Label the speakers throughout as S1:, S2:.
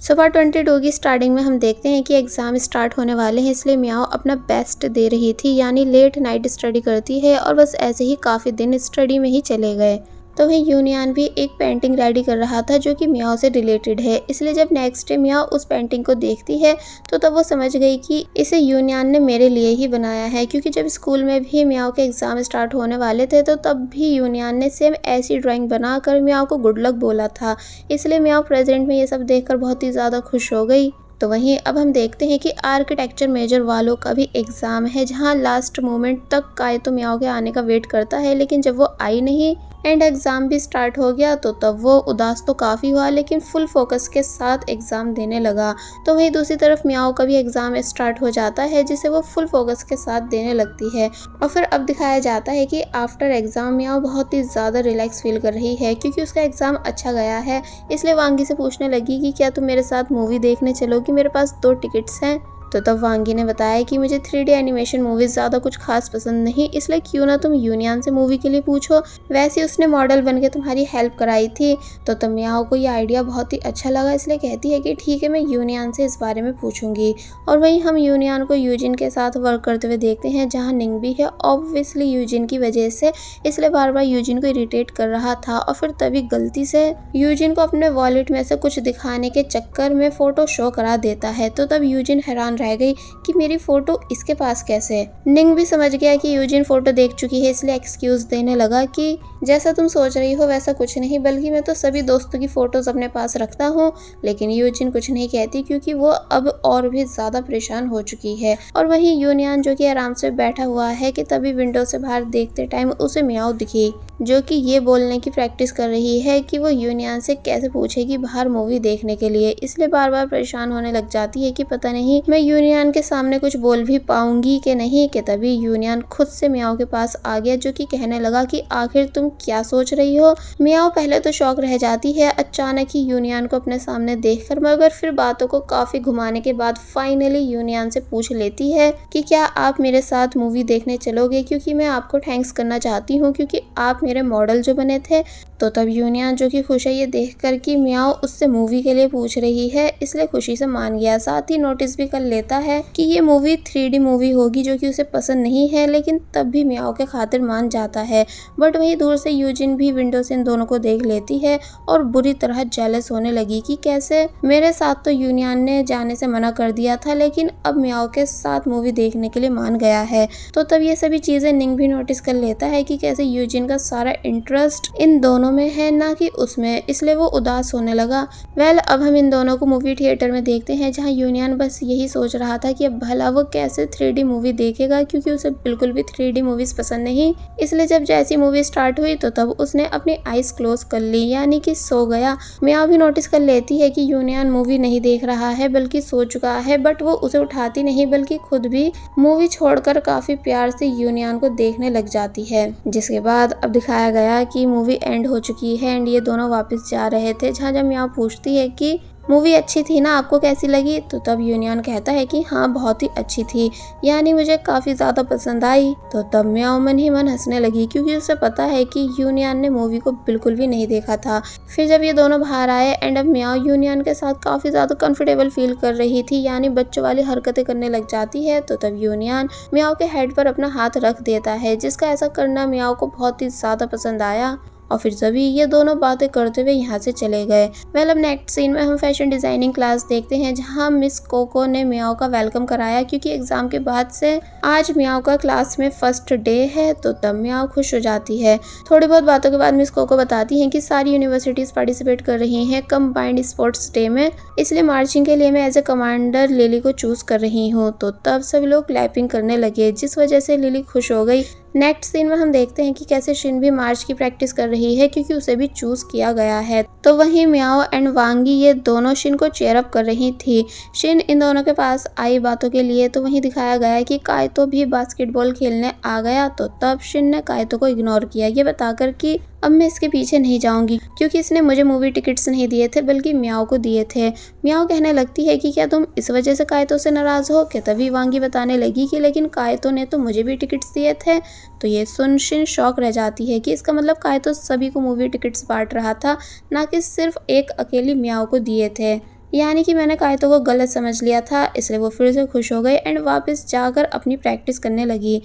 S1: सुबह 22 की स्टार्टिंग में हम देखते हैं कि एग्ज़ाम स्टार्ट होने वाले हैं, इसलिए मियाओ अपना बेस्ट दे रही थी, यानी लेट नाइट स्टडी करती है और बस ऐसे ही काफ़ी दिन स्टडी में ही चले गए। तो वहीं यूनियन भी एक पेंटिंग रेडी कर रहा था जो कि मियाओ से रिलेटेड है, इसलिए जब नेक्स्ट डे मियाओ उस पेंटिंग को देखती है तो तब वो समझ गई कि इसे यूनियन ने मेरे लिए ही बनाया है, क्योंकि जब स्कूल में भी मियाओ के एग्ज़ाम स्टार्ट होने वाले थे तो तब भी यूनियन ने सेम ऐसी ड्राइंग बनाकर मियाओ को गुड लक बोला था। इसलिए मियाओ प्रेजेंट में ये सब देखकर बहुत ही ज़्यादा खुश हो गई। तो वहीं अब हम देखते हैं कि आर्किटेक्चर मेजर वालों का भी एग्ज़ाम है, जहां लास्ट मोमेंट तक कायतो मियाओ के आने का वेट करता है, लेकिन जब वो आई नहीं एंड एग्ज़ाम भी स्टार्ट हो गया तो तब वो उदास तो काफ़ी हुआ, लेकिन फुल फोकस के साथ एग्ज़ाम देने लगा। तो वहीं दूसरी तरफ मियाओ का भी एग्ज़ाम स्टार्ट हो जाता है, जिसे वो फुल फोकस के साथ देने लगती है। और फिर अब दिखाया जाता है कि आफ्टर एग्ज़ाम मियाओ बहुत ही ज़्यादा रिलैक्स फील कर रही है, क्योंकि उसका एग्ज़ाम अच्छा गया है। इसलिए वांगी से पूछने लगी कि क्या तुम मेरे साथ मूवी देखने चलोगी, मेरे पास 2 टिकट्स हैं। तो तब वांगी ने बताया कि मुझे 3D एनिमेशन मूवीज़ ज़्यादा कुछ खास पसंद नहीं, इसलिए क्यों ना तुम यूनियन से मूवी के लिए पूछो, वैसे उसने मॉडल बन के तुम्हारी हेल्प कराई थी। तो तब मियाओ को ये आइडिया बहुत ही अच्छा लगा, इसलिए कहती है कि ठीक है, मैं यूनियन से इस बारे में पूछूंगी। और वहीं हम यूनियन को यूजिन के साथ वर्क करते हुए देखते हैं, जहाँ निंग भी है ऑब्वियसली यूजिन की वजह से, इसलिए बार बार यूजिन को इरिटेट कर रहा था। और फिर तभी गलती से यूजिन को अपने वॉलेट में से कुछ दिखाने के चक्कर में फ़ोटो शो करा देता है। तो तब यूजिन हैरान रह गई कि मेरी फोटो इसके पास कैसे। निंग भी समझ गया कि यूजिन फोटो देख चुकी है, इसलिए एक्सक्यूज देने लगा कि जैसा तुम सोच रही हो वैसा कुछ नहीं, बल्कि मैं तो सभी दोस्तों की फोटोज अपने पास रखता हूँ। लेकिन यूजिन कुछ नहीं कहती, क्योंकि वो अब और भी ज्यादा परेशान हो चुकी है। और वहीं यूनियन जो कि आराम से बैठा हुआ है कि तभी विंडो से बाहर देखते टाइम उसे मियाओ दिखी, जो कि ये बोलने की प्रैक्टिस कर रही है कि वो यूनियन से कैसे पूछेगी बाहर मूवी देखने के लिए। इसलिए बार बार परेशान होने लग जाती है कि पता नहीं मैं यूनियन के सामने कुछ बोल भी पाऊंगी कि नहीं। कि तभी यूनियन खुद से मियाओ के पास आ गया, जो कि कहने लगा कि आखिर तुम क्या सोच रही हो। मियाओ पहले तो शॉक रह जाती है अचानक ही यूनियन को अपने सामने देखकर, मगर फिर बातों को काफी घुमाने के बाद फाइनली यूनियन से पूछ लेती है कि क्या आप मेरे साथ मूवी देखने चलोगे, क्योंकि मैं आपको थैंक्स करना चाहती हूँ, क्योंकि आप मेरे मॉडल जो बने थे। तो तब यूनियन जो कि खुश है ये देखकर कि मियाओ उससे मूवी के लिए पूछ रही है, इसलिए खुशी से मान गया। साथ ही नोटिस भी कर लेता है कि ये मूवी 3D मूवी होगी, जो कि उसे पसंद नहीं है, लेकिन तब भी मियाओ के खातिर मान जाता है। बट वहीं दूर से यूजिन भी विंडो से इन दोनों को देख लेती है और बुरी तरह जेलस होने लगी कि कैसे मेरे साथ तो यूनियन ने जाने से मना कर दिया था, लेकिन अब मियाओ के साथ मूवी देखने के लिए मान गया है। तो तब ये सभी चीजें निंग भी नोटिस कर लेता है कि कैसे यूजिन का सारा इंटरेस्ट इन दोनों में है, ना कि उसमें, इसलिए वो उदास होने लगा। अब हम इन दोनों को मूवी थिएटर में देखते हैं, जहां यूनियन बस यही सोच रहा था कि अब भला वो कैसे 3D मूवी देखेगा, क्योंकि उसे बिल्कुल भी 3D मूवीज पसंद नहीं। इसलिए जब जैसी मूवी स्टार्ट हुई तो तब उसने अपनी आईज क्लोज कर ली, यानी कि सो गया। मियाओ भी नोटिस कर लेती है कि यूनियन मूवी नहीं देख रहा है बल्कि सो चुका है, बट वो उसे उठाती नहीं बल्कि खुद भी मूवी छोड़कर काफी प्यार से यूनियन को देखने लग जाती है। जिसके बाद अब दिखाया गया कि मूवी एंड हो चुकी है एंड ये दोनों वापस जा रहे थे, जहाँ जब मियाओ पूछती है कि मूवी अच्छी थी ना, आपको कैसी लगी। तो तब यूनियन कहता है कि हाँ बहुत ही अच्छी थी, यानी मुझे काफ़ी ज़्यादा पसंद आई। तो तब मियाओ मन ही मन हंसने लगी, क्योंकि उसे पता है कि यूनियन ने मूवी को बिल्कुल भी नहीं देखा था। फिर जब ये दोनों बाहर आए एंड अब मियाओ यूनियन के साथ काफ़ी ज़्यादा कंफर्टेबल फील कर रही थी, यानी बच्चों वाली हरकतें करने लग जाती है। तो तब यूनियन मियाओ के हेड पर अपना हाथ रख देता है, जिसका ऐसा करना मियाओ को बहुत ही ज़्यादा पसंद आया। और फिर सभी ये दोनों बातें करते हुए यहाँ से चले गए। अब नेक्स्ट सीन में हम फैशन डिजाइनिंग क्लास देखते हैं, जहाँ मिस कोको ने मियाओ का वेलकम कराया, क्योंकि एग्जाम के बाद से आज मियाओ का क्लास में फर्स्ट डे है। तो तब मियाओ खुश हो जाती है। थोड़ी बहुत बातों के बाद मिस कोको बताती हैं कि सारी यूनिवर्सिटीज पार्टिसिपेट कर रही हैं कंबाइंड स्पोर्ट्स डे में, इसलिए मार्चिंग के लिए मैं एज ए कमांडर लिली को चूज कर रही हूँ। तो तब सभी लोग क्लैपिंग करने लगे, जिस वजह से लिली खुश हो गई। नेक्स्ट सीन में हम देखते हैं कि कैसे शिन भी मार्च की प्रैक्टिस कर रही है, क्योंकि उसे भी चूज किया गया है। तो वहीं मियाओ एंड वांगी ये दोनों शिन को चेयर अप कर रही थी। शिन इन दोनों के पास आई बातों के लिए। तो वहीं दिखाया गया है कि कायतो भी बास्केटबॉल खेलने आ गया। तो तब शिन ने कायतो को इग्नोर किया, ये बताकर कि अब मैं इसके पीछे नहीं जाऊंगी, क्योंकि इसने मुझे मूवी टिकट्स नहीं दिए थे बल्कि मियाओ को दिए थे। मियाओ कहने लगती है कि क्या तुम इस वजह से कायतो से नाराज हो। कि तभी वांगी बताने लगी कि लेकिन कायतो ने तो मुझे भी टिकट्स दिए थे। तो ये सुन शिन शॉक रह जाती है कि इसका मतलब कायतो सभी को मूवी टिकट्स बांट रहा था, ना कि सिर्फ एक अकेली मियाओ को दिए थे। यानी कि मैंने कायतो को गलत समझ लिया था, इसलिए वो फिर से खुश हो गई एंड वापस जाकर अपनी प्रैक्टिस करने लगी।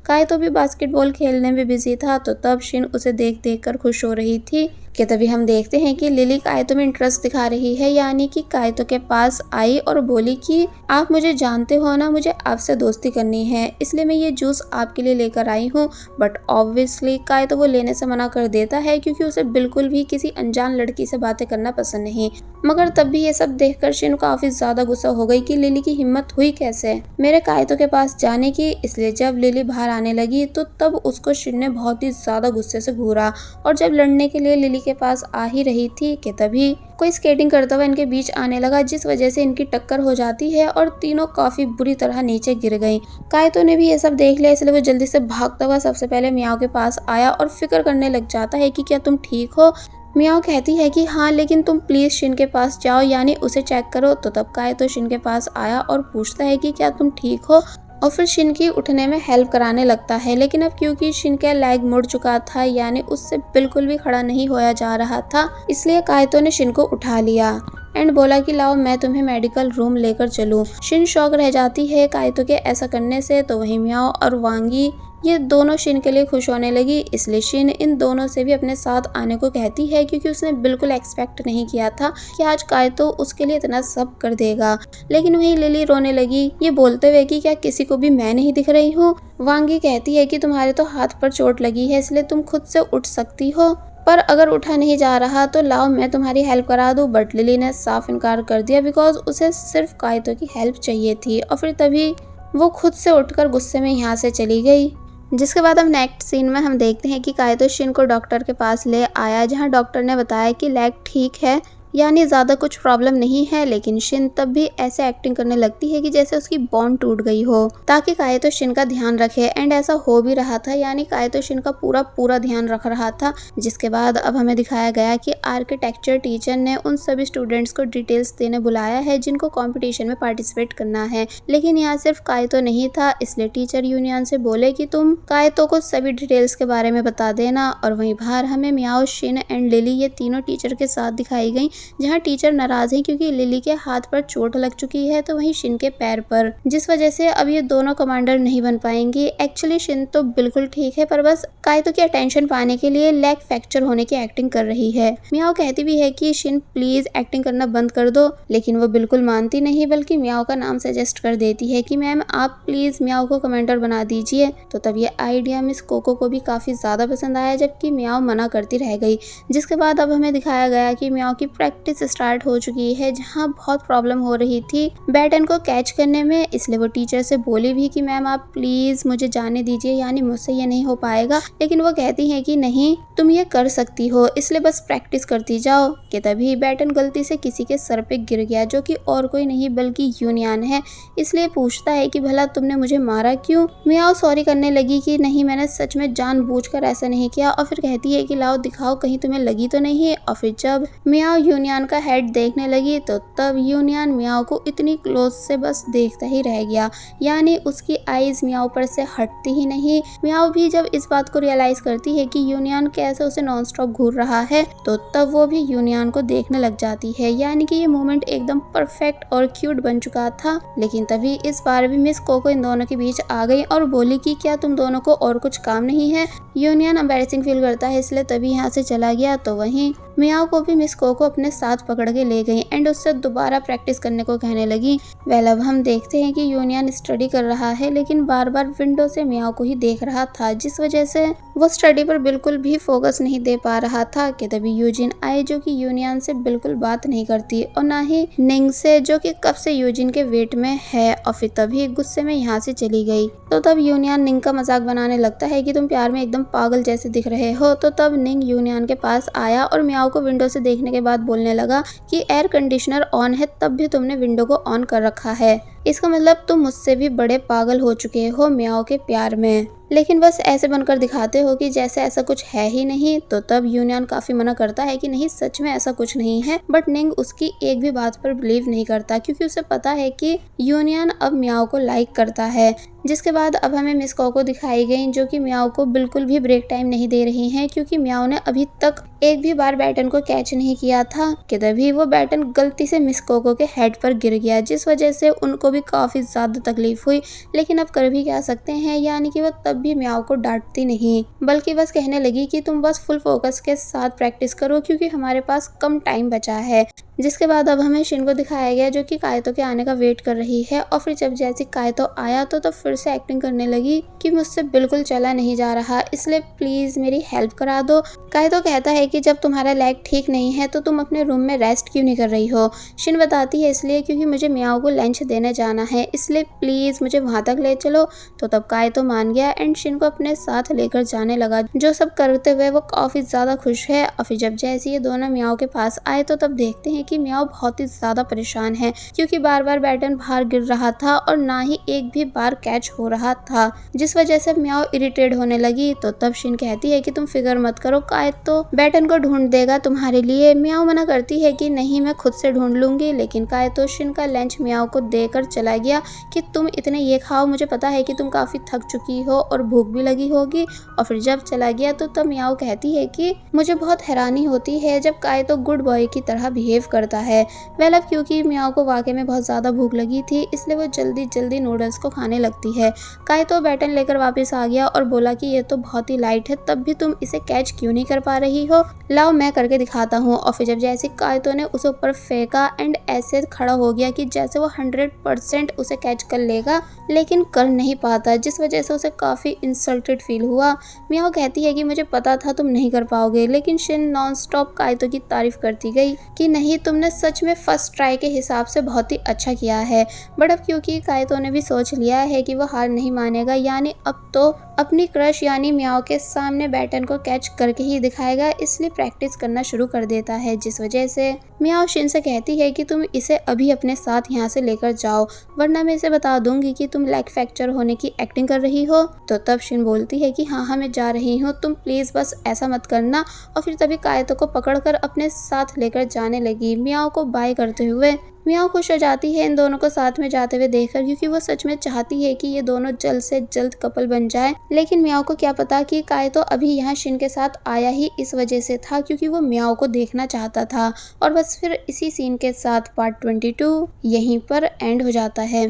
S1: कायतो भी बास्केटबॉल खेलने में बिजी था, तो तब शिन उसे देख देख कर खुश हो रही थी कि तभी हम देखते हैं कि लिली कायतो में इंटरेस्ट दिखा रही है, यानी कि कायतो के पास आई और बोली कि आप मुझे जानते हो ना, मुझे आपसे दोस्ती करनी है, इसलिए मैं ये जूस आपके लिए लेकर आई हूँ। बट ऑब्वियसली कायतो वो लेने से मना कर देता है क्योंकि उसे बिल्कुल भी किसी अनजान लड़की से बातें करना पसंद नहीं। मगर तब भी ये सब देखकर शिन काफी ज्यादा गुस्सा हो गई कि लिली की हिम्मत हुई कैसे मेरे कायतो के पास जाने की। इसलिए जब लिली बाहर आने लगी तो तब उसको शिन ने बहुत ही ज्यादा गुस्से से घूरा, और जब लड़ने के लिए लिली के पास आ ही रही थी कि तभी कोई स्केटिंग करता हुआ इनके बीच आने लगा, जिस वजह से इनकी टक्कर हो जाती है और तीनों काफी बुरी तरह नीचे गिर गई। कायतो ने भी ये सब देख लिया, इसलिए वो जल्दी से भागता हुआ सबसे पहले मियाओ के पास आया और फिक्र करने लग जाता है कि क्या तुम ठीक हो। मियाओ कहती है कि हाँ, लेकिन तुम प्लीज शिन के पास जाओ, यानी उसे चेक करो। तो तब कायतो शिन के पास आया और पूछता है कि क्या तुम ठीक हो, और फिर शिन की उठने में हेल्प कराने लगता है। लेकिन अब क्योंकि शिन का लेग मुड़ चुका था, यानी उससे बिल्कुल भी खड़ा नहीं होया जा रहा था, इसलिए कायतो ने शिन को उठा लिया एंड बोला कि लाओ मैं तुम्हें मेडिकल रूम लेकर चलूं। शिन शॉक रह जाती है कायतो के ऐसा करने से, तो वहीं मियाओ और वांगी ये दोनों शिन के लिए खुश होने लगी। इसलिए शिन इन दोनों से भी अपने साथ आने को कहती है, क्योंकि उसने बिल्कुल एक्सपेक्ट नहीं किया था कि आज कायतो उसके लिए इतना सब कर देगा। लेकिन वहीं लिली रोने लगी, ये बोलते हुए कि क्या किसी को भी मैं नहीं दिख रही हूँ। वांगी कहती है कि तुम्हारे तो हाथ पर चोट लगी है, इसलिए तुम खुद से उठ सकती हो, पर अगर उठा नहीं जा रहा तो लाओ मैं तुम्हारी हेल्प करा दूं। बट लिली ने साफ इनकार कर दिया, बिकॉज उसे सिर्फ कायतो की हेल्प चाहिए थी। और फिर तभी वो खुद से उठकर गुस्से में यहाँ से चली गई। जिसके बाद हम नेक्स्ट सीन में हम देखते हैं कि कायतो शिन को डॉक्टर के पास ले आया, जहां डॉक्टर ने बताया कि लेग ठीक है, यानी ज़्यादा कुछ प्रॉब्लम नहीं है। लेकिन शिन तब भी ऐसे एक्टिंग करने लगती है कि जैसे उसकी बॉन्ड टूट गई हो, ताकि कायतो शिन का ध्यान रखे। एंड ऐसा हो भी रहा था, यानी कायतो शिन का पूरा ध्यान रख रहा था। जिसके बाद अब हमें दिखाया गया कि आर्किटेक्चर टीचर ने उन सभी स्टूडेंट्स को डिटेल्स देने बुलाया है जिनको कॉम्पिटिशन में पार्टिसिपेट करना है। लेकिन यहाँ सिर्फ कायतो नहीं था, इसलिए टीचर यूनियन से बोले कि तुम कायतो को सभी डिटेल्स के बारे में बता देना। और वहीं बाहर हमें मियाओ, शिन एंड लिली ये तीनों टीचर के साथ दिखाई गई, जहां टीचर नाराज हैं क्योंकि लिली के हाथ पर चोट लग चुकी है, तो वहीं शिन के पैर पर, जिस वजह से अब ये दोनों कमांडर नहीं बन पाएंगे। एक्चुअली शिन तो बिल्कुल ठीक है, पर बस कायतो की अटेंशन पाने के लिए लेग फ्रैक्चर होने की एक्टिंग कर रही है। मियाओ कहती भी है कि शिन प्लीज एक्टिंग करना बंद कर दो, लेकिन वो बिल्कुल मानती नहीं, बल्कि मियाओ का नाम सजेस्ट कर देती है कि मैम आप प्लीज मियाओ को कमांडर बना दीजिए। तो तब ये आइडिया मिस कोको को भी काफी ज्यादा पसंद आया, जबकि मियाओ मना करती रह गई। जिसके बाद अब हमें दिखाया गया कि मियाओ की प्रैक्टिस स्टार्ट हो चुकी है, जहां बहुत प्रॉब्लम हो रही थी बैटन को कैच करने में। इसलिए वो टीचर से बोली भी कि मैम आप प्लीज मुझे जाने दीजिए, यानी मुझसे ये नहीं हो पाएगा। लेकिन वो कहती है कि नहीं, तुम ये कर सकती हो, इसलिए बस प्रैक्टिस करती जाओ। कि तभी बैटन गलती से किसी के सर पे गिर गया, जो कि और कोई नहीं बल्कि यूनियन है। इसलिए पूछता है कि भला तुमने मुझे मारा क्यों। मियाओ सॉरी करने लगी कि नहीं, मैंने सच में जानबूझकर ऐसा नहीं किया। और फिर कहती है कि लाओ दिखाओ, कहीं तुम्हें लगी तो नहीं। और फिर जब मियाओ यूनियन का हेड देखने लगी, तो तब यूनियन मियाओ को इतनी क्लोज से बस देखता ही रह गया, यानी उसकी आईज मियाओ पर से हटती ही नहीं। मियाओ भी जब इस बात को रियलाइज करती है कि यूनियन कैसे उसे नॉन स्टॉप घूर रहा है, तो तब वो भी यूनियन को देखने लग जाती है, यानी कि ये मोमेंट एकदम परफेक्ट और क्यूट बन चुका था। लेकिन तभी इस बार भी मिस कोको इन दोनों के बीच आ गई और बोली कि क्या तुम दोनों को और कुछ काम नहीं है। यूनियन एम्बैरेसिंग फील करता है, इसलिए तभी यहाँ से चला गया। तो वहीं मियाओ को भी मिस कोको अपने साथ पकड़ के ले गई एंड उससे दोबारा प्रैक्टिस करने को कहने लगी। वेल, अब हम देखते हैं कि यूनियन स्टडी कर रहा है, लेकिन बार बार विंडो से मियाओ को ही देख रहा था, जिस वजह से वो स्टडी पर बिल्कुल भी फोकस नहीं दे पा रहा था। कि तभी यूजिन आए, जो कि यूनियन से बिल्कुल बात नहीं करती, और ना ही निंग से, जो कि कब से यूजिन के वेट में है। और फिर तभी गुस्से में यहाँ से चली गई। तो तब यूनियन निंग का मजाक बनाने लगता है कि तुम प्यार में एकदम पागल जैसे दिख रहे हो। तो तब निंग यूनियन के पास आया और मियाओ को विंडो से देखने के बाद बोलने लगा कि एयर कंडीशनर ऑन है, तब भी तुमने विंडो को ऑन कर रखा है, इसका मतलब तुम मुझसे भी बड़े पागल हो चुके हो मियाओ के प्यार में, लेकिन बस ऐसे बनकर दिखाते हो कि जैसे ऐसा कुछ है ही नहीं। तो तब यूनियन काफी मना करता है कि नहीं, सच में ऐसा कुछ नहीं है। बट निंग उसकी एक भी बात पर बिलीव नहीं करता, क्योंकि उसे पता है कि यूनियन अब मियाओ को लाइक करता है। जिसके बाद अब हमें मिस कोको दिखाई गई, जो कि मियाओ को बिल्कुल भी ब्रेक टाइम नहीं दे रही हैं, क्योंकि मियाओ ने अभी तक एक भी बार बैटन को कैच नहीं किया था कि तभी वो बैटन गलती से मिस कोको के हेड पर गिर गया, जिस वजह से उनको भी काफ़ी ज़्यादा तकलीफ हुई। लेकिन अब कर भी क्या सकते हैं, यानी कि वो तब भी म्याओ को डांटती नहीं, बल्कि बस कहने लगी कि तुम बस फुल फोकस के साथ प्रैक्टिस करो क्योंकि हमारे पास कम टाइम बचा है। जिसके बाद अब हमें शिन को दिखाया गया जो कि कायतो के आने का वेट कर रही है, और फिर जब जैसे कायतो आया तो फिर से एक्टिंग करने लगी कि मुझसे बिल्कुल चला नहीं जा रहा, इसलिए प्लीज़ मेरी हेल्प करा दो। कायतो कहता है कि जब तुम्हारा लेग ठीक नहीं है तो तुम अपने रूम में रेस्ट क्यों नहीं कर रही हो। शिन बताती है इसलिए क्योंकि मुझे म्याओ को लंच देने जाना है, इसलिए प्लीज़ मुझे वहाँ तक ले चलो। तो तब कायतो मान गया एंड शिन को अपने साथ लेकर जाने लगा, जो सब करते हुए वो काफ़ी ज़्यादा खुश है। और फिर जब जैसे ये दोनों म्याओ के पास आए तो तब देखते हैं कि म्याओ बहुत ही ज़्यादा परेशान है क्योंकि बार बार बैटन बाहर गिर रहा था और ना ही एक भी बार कैच हो रहा था, जिस वजह से म्याओ इरिटेट होने लगी। तो तब शिन कहती है कि तुम फिक्र मत करो, कायतो बैटन को ढूंढ देगा तुम्हारे लिए। म्याओ मना करती है कि नहीं, मैं खुद से ढूंढ लूंगी, लेकिन कायतो शिन का लंच म्याओ को देकर चला गया कि तुम इतने ये खाओ, मुझे पता है कि तुम काफ़ी थक चुकी हो और भूख भी लगी होगी। और फिर जब चला गया तो तब म्याओ कहती है कि मुझे बहुत हैरानी होती है जब कायतो गुड बॉय की तरह बिहेव करता है। वेल अब क्योंकि म्याओ को वाकई में बहुत ज़्यादा भूख लगी थी, इसलिए वो जल्दी जल्दी नूडल्स को खाने लगती है। कायतो बैटन लेकर वापस आ गया और बोला कि ये तो बहुत ही लाइट है, तब भी तुम इसे कैच क्यों नहीं कर पा रही हो, लाओ मैं करके दिखाता हूँ। और फिर जब जैसे कायतो ने उसे ऊपर फेंका एंड ऐसे खड़ा हो गया कि जैसे वो 100% उसे कैच कर लेगा, लेकिन कर नहीं पाता, जिस वजह से उसे काफ़ी इंसल्टेड फील हुआ। म्याओ कहती है कि मुझे पता था तुम नहीं कर पाओगे, लेकिन शिन नॉन स्टॉप कायतो की तारीफ करती गई कि नहीं, तुमने सच में फर्स्ट ट्राई के हिसाब से बहुत ही अच्छा किया है। बट अब क्योंकि कायतो ने भी सोच लिया है कि वो हार नहीं मानेगा, यानी अब तो अपनी क्रश यानी म्याओ के सामने बैटन को कैच करके ही दिखाएगा, इसलिए प्रैक्टिस करना शुरू कर देता है। जिस वजह से म्याओ शिन से कहती है कि तुम इसे अभी अपने साथ यहाँ से लेकर जाओ, वरना मैं इसे बता दूंगी कि तुम लेग फ्रैक्चर होने की एक्टिंग कर रही हो। तो तब शिन बोलती है कि हाँ मैं जा रही हूँ, तुम प्लीज़ बस ऐसा मत करना। और फिर तभी कायतो को पकड़कर अपने साथ लेकर जाने लगी, म्याओ को बाय करते हुए। म्याओ खुश हो जाती है इन दोनों को साथ में जाते हुए देखकर, क्योंकि वो सच में चाहती है कि ये दोनों जल्द से जल्द कपल बन जाए। लेकिन म्याओ को क्या पता कि कायतो अभी यहाँ शिन के साथ आया ही इस वजह से था क्योंकि वो म्याओ को देखना चाहता था। और बस फिर इसी सीन के साथ पार्ट 22 यहीं पर एंड हो जाता है।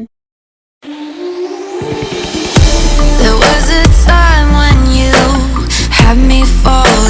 S1: There was a time when you had me fall